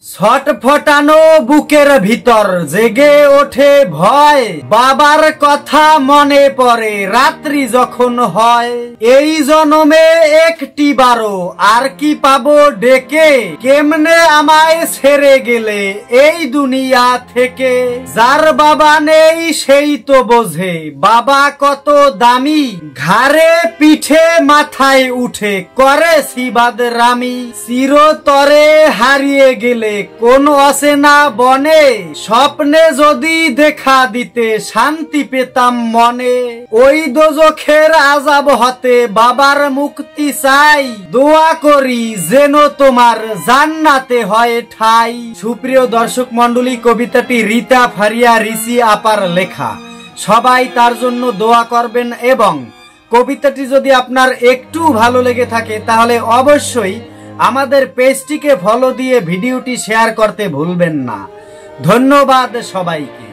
ছটফটানো বুকের ভিতর জেগে ওঠে ভয়, বাবার কথা মনে পড়ে রাত্রি যখন হয়। এই জনমে একটি বারো আর কি পাবো ডেকে, কেমনে আমায় ছেড়ে গেলে এই দুনিয়া থেকে। যার বাবা নেই সেই তো বোঝে বাবা কত দামি, ঘাড়ে পিঠে মাথায় উঠে করে সিবাদরামি। চিরতরে হারিয়ে গেলে কোন অচেনা বনে, স্বপ্নে যদি দেখা দিতে শান্তি পেতাম মনে। ওই দোজখের আযাব হতে বাবার মুক্তি চাই, দোয়া করি যেন তোমার জান্নাতে হয় ঠাই। সুপ্রিয় দর্শক মন্ডলী, কবিতাটি রীতা ফারিয়া ঋষি আপার লেখা। সবাই তার জন্য দোয়া করবেন এবং কবিতাটি যদি আপনার একটু ভালো লেগে থাকে তাহলে অবশ্যই আমাদের পেজটিকে ফলো দিয়ে ভিডিওটি শেয়ার করতে ভুলবেন না। ধন্যবাদ সবাইকে।